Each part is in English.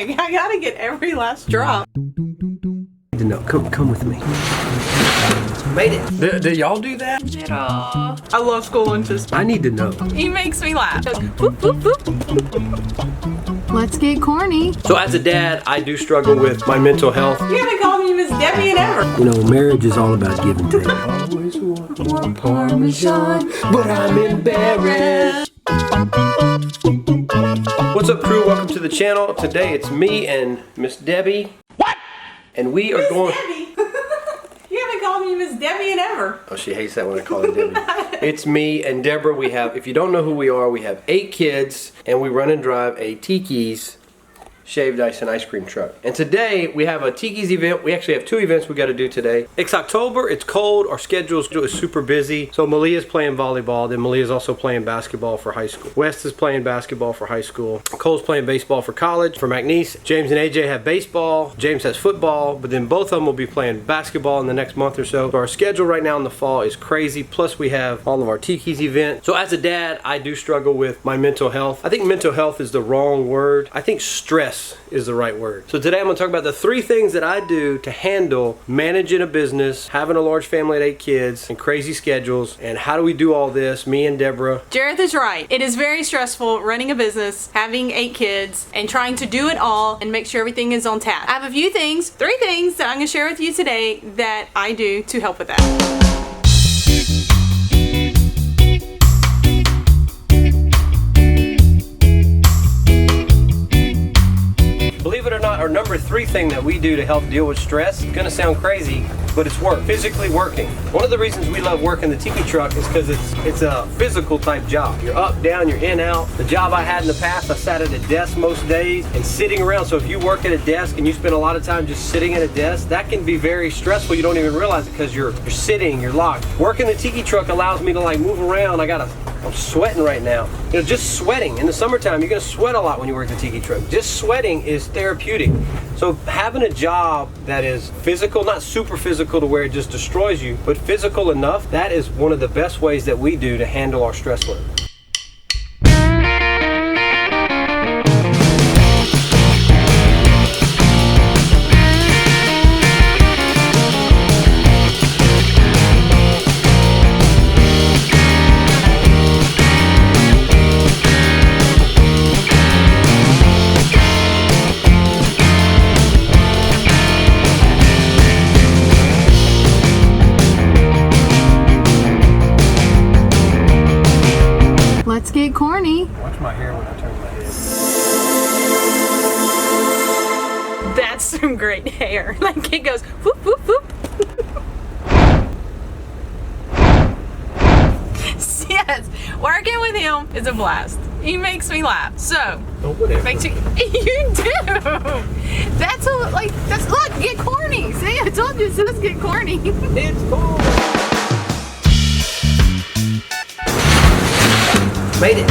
bag. I gotta get every last drop. No, come with me. Made it. Did y'all do that? I love school lunches. I need to know. He makes me laugh. Boop, boop, boop. Let's get corny. So as a dad, I do struggle with my mental health. You gotta call me Miss Debbie and ever. You know, marriage is all about give and take. Always want more Parmesan, but I'm embarrassed. What's up, crew? Welcome to the channel. Today it's me and Miss Debbie. What? And we are going. Debbie. You haven't called me Miss Debbie and ever. Oh, she hates that when I call her Debbie. It's me and Deborah. We have, if you don't know who we are, we have 8 kids, and we run and drive a Tiki's shaved ice and ice cream truck. And today we have a Tiki's event. We actually have 2 events we got to do today. It's October, it's cold, our schedule is super busy. So Malia's playing volleyball, then Malia's also playing basketball for high school. West is playing basketball for high school. Cole's playing baseball for college. For McNeese, James and AJ have baseball. James has football, but then both of them will be playing basketball in the next month or so. So our schedule right now in the fall is crazy. Plus we have all of our Tiki's events. So as a dad, I do struggle with my mental health. I think mental health is the wrong word. I think stress is the right word. So today I'm going to talk about the 3 things that I do to handle managing a business, having a large family of 8 kids, and crazy schedules. And how do we do all this, me and Deborah? Jareth is right. It is very stressful running a business, having 8 kids, and trying to do it all and make sure everything is on tap. I have a few things, 3 things that I'm going to share with you today that I do to help with that. Believe it or not, our number 3 thing that we do to help deal with stress, it's gonna sound crazy, but it's work, physically working. One of the reasons we love working the Tiki truck is because it's a physical type job. You're up, down, you're in, out. The job I had in the past, I sat at a desk most days and sitting around. So if you work at a desk and you spend a lot of time just sitting at a desk, that can be very stressful. You don't even realize it because you're sitting, you're locked. Working the Tiki truck allows me to like move around. I'm sweating right now. You know, just sweating. In the summertime, you're gonna sweat a lot when you work the Tiki truck. Just sweating is therapeutic. So having a job that is physical, not super physical to where it just destroys you, but physical enough, that is one of the best ways that we do to handle our stress load. Let's get corny. Watch my hair when I turn my head. That's some great hair. Like it goes whoop, whoop, whoop. Yes, working with him is a blast. He makes me laugh. So, make sure you do. That's look, get corny. See, I told you, let's get corny. It's cool. Made it.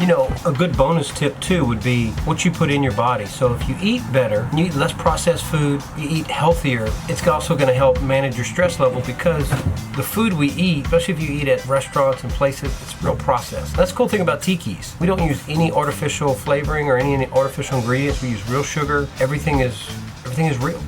You know, a good bonus tip too would be what you put in your body. So if you eat better, you eat less processed food, you eat healthier, it's also going to help manage your stress level because the food we eat, especially if you eat at restaurants and places, it's real processed. That's the cool thing about Tiki's. We don't use any artificial flavoring or any artificial ingredients. We use real sugar. Everything is real.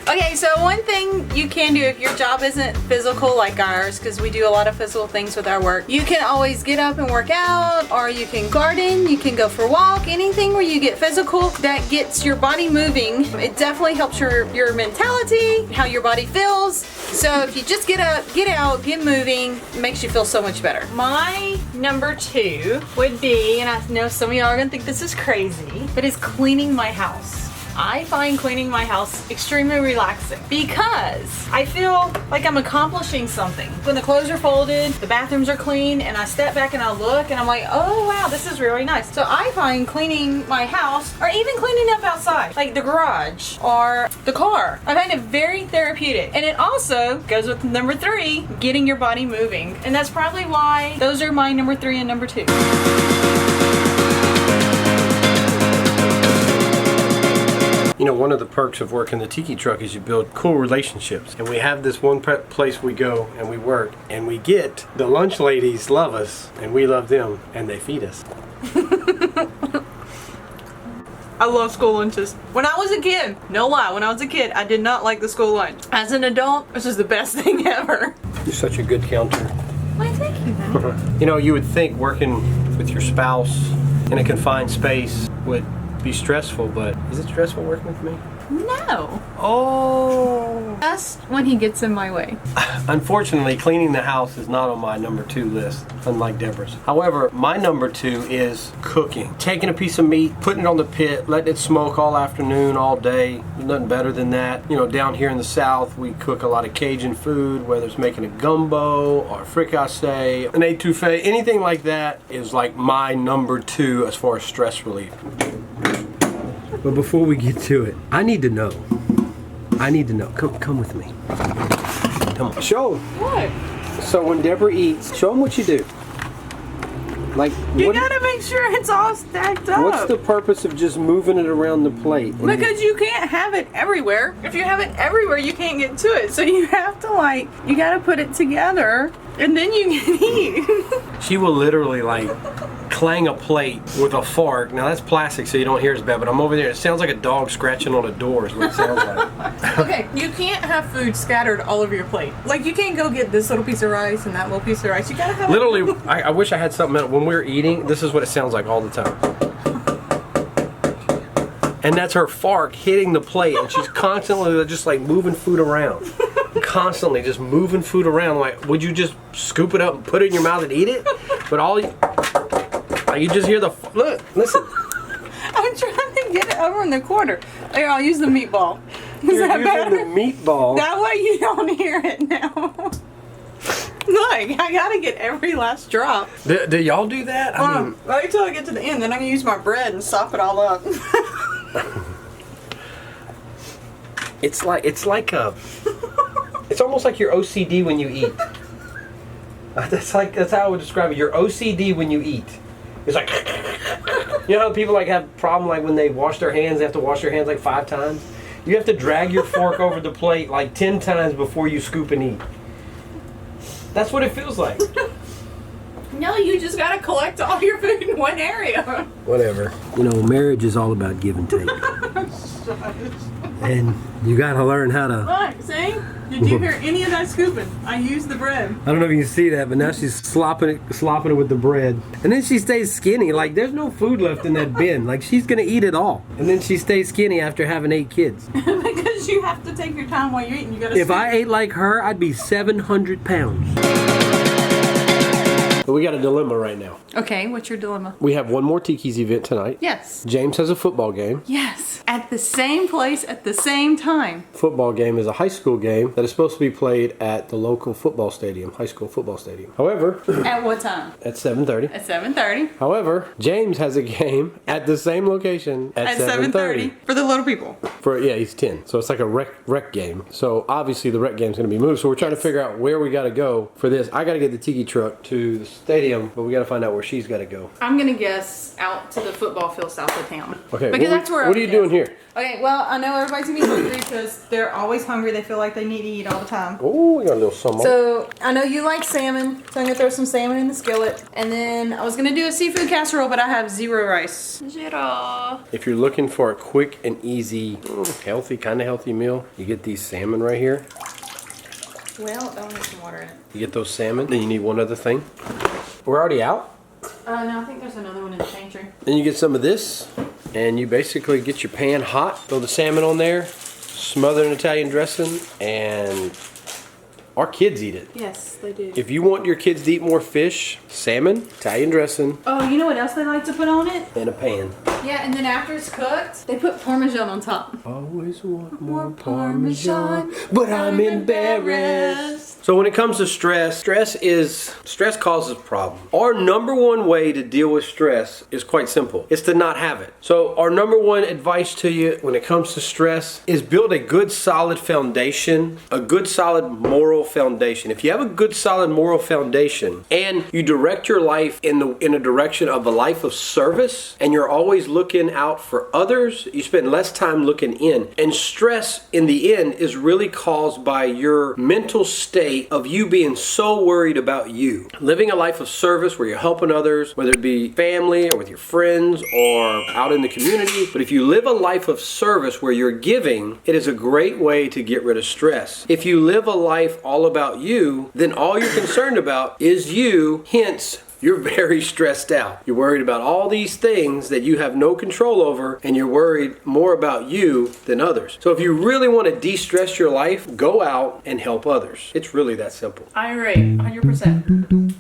Okay, so one thing you can do if your job isn't physical like ours, because we do a lot of physical things with our work, you can always get up and work out, or you can garden, you can go for a walk, anything where you get physical that gets your body moving. It definitely helps your mentality, how your body feels. So if you just get up, get out, get moving, it makes you feel so much better. My number 2 would be, and I know some of y'all are gonna think this is crazy, but it's cleaning my house. I find cleaning my house extremely relaxing because I feel like I'm accomplishing something. When the clothes are folded, the bathrooms are clean, and I step back and I look and I'm like, oh wow, this is really nice. So I find cleaning my house, or even cleaning up outside, like the garage or the car, I find it very therapeutic. And it also goes with number 3, getting your body moving. And that's probably why those are my number 3 and number 2. You know, one of the perks of working the Tiki truck is you build cool relationships. And we have this one place we go and we work and we get, the lunch ladies love us and we love them and they feed us. I love school lunches. When I was a kid, no lie, when I was a kid, I did not like the school lunch. As an adult, this is the best thing ever. You're such a good counter. Why, thank you, man. You know, you would think working with your spouse in a confined space would be stressful, but is it stressful working with me? No. Oh. That's when he gets in my way. Unfortunately, cleaning the house is not on my number 2 list, unlike Deborah's. However, my number 2 is cooking. Taking a piece of meat, putting it on the pit, letting it smoke all afternoon, all day. There's nothing better than that. You know, down here in the South, we cook a lot of Cajun food, whether it's making a gumbo or a fricassee, an etouffee, anything like that is like my number 2 as far as stress relief. But before we get to it, I need to know. Come with me. Come on. Show 'em. What? So when Deborah eats, show them what you do. Like, You gotta make sure it's all stacked up. what's the purpose of just moving it around the plate? Because you can't have it everywhere. If you have it everywhere, you can't get to it. So you have to you gotta put it together and then you can eat. She will literally clang a plate with a fork. Now that's plastic, so you don't hear as bad, but I'm over there. It sounds like a dog scratching on a door is what it sounds like. Okay, you can't have food scattered all over your plate. Like, you can't go get this little piece of rice and that little piece of rice. You gotta have Literally, I wish I had something else. When we're eating, this is what it sounds like all the time. And that's her fork hitting the plate, and she's constantly just moving food around. Constantly just moving food around. Like, would you just scoop it up and put it in your mouth and eat it? But you just hear look, listen. I'm trying to get it over in the corner. Here, I'll use the meatball. Is You're that using better? the meatball. That way you don't hear it now. Look, I gotta get every last drop. Do y'all do that? I mean, wait till I get to the end, then I'm gonna use my bread and sop it all up. it's almost like your OCD when you eat. That's how I would describe it. Your OCD when you eat. It's like, you know how people have problem when they wash their hands, they have to wash their hands 5 times? You have to drag your fork over the plate 10 times before you scoop and eat. That's what it feels like. No, you just gotta collect all your food in one area. Whatever. You know, marriage is all about give and take. And you gotta learn how to... Look, see? Did you hear any of that scooping? I used the bread. I don't know if you can see that, but now she's slopping it with the bread. And then she stays skinny. There's no food left in that bin. She's gonna eat it all. And then she stays skinny after having 8 kids. Because you have to take your time while you're eating. You gotta If I ate like her, I'd be 700 pounds. But we got a dilemma right now. Okay, what's your dilemma? We have one more Tiki's event tonight. Yes. James has a football game. Yes. At the same place at the same time. Football game is a high school game that is supposed to be played at the local football stadium, high school football stadium. However, At what time? at 7:30. At 7:30. However, James has a game at the same location at 7:30. For the little people. He's 10. So it's like a rec game. So obviously the rec game's going to be moved. So we're trying to figure out where we got to go for this. I got to get the tiki truck to the stadium, but we got to find out where she's got to go. I'm gonna guess out to the football field south of town. Okay. Because that's where. What are you doing here? Okay, well, I know everybody's gonna be hungry because they're always hungry. They feel like they need to eat all the time. Oh, we got a little something. So I know you like salmon, so I'm gonna throw some salmon in the skillet, and then I was gonna do a seafood casserole, but I have 0 rice. 0. If you're looking for a quick and easy, kind of healthy meal, you get these salmon right here. Well, I'll need some water in it. You get those salmon. Then you need one other thing. We're already out. No, I think there's another one in the pantry. Then you get some of this, and you basically get your pan hot, throw the salmon on there, smother in Italian dressing, and our kids eat it. Yes, they do. If you want your kids to eat more fish, salmon, Italian dressing, Oh, you know what else they like to put on it? in a pan. Yeah, and then after it's cooked, they put Parmesan on top. Always want More Parmesan, but I'm embarrassed. So when it comes to stress causes problems. Our number one way to deal with stress is quite simple. It's to not have it. So our number one advice to you when it comes to stress is build a good solid foundation, a good solid moral foundation. If you have a good solid moral foundation and you direct your life in a direction of a life of service and you're always looking out for others, you spend less time looking in. And stress in the end is really caused by your mental state state of you being so worried about you. Living a life of service where you're helping others, whether it be family or with your friends or out in the community. But if you live a life of service where you're giving, it is a great way to get rid of stress. If you live a life all about you, then all you're concerned about is you, hence you're very stressed out. You're worried about all these things that you have no control over, and you're worried more about you than others. So if you really want to de-stress your life, go out and help others. It's really that simple. I agree, 100%.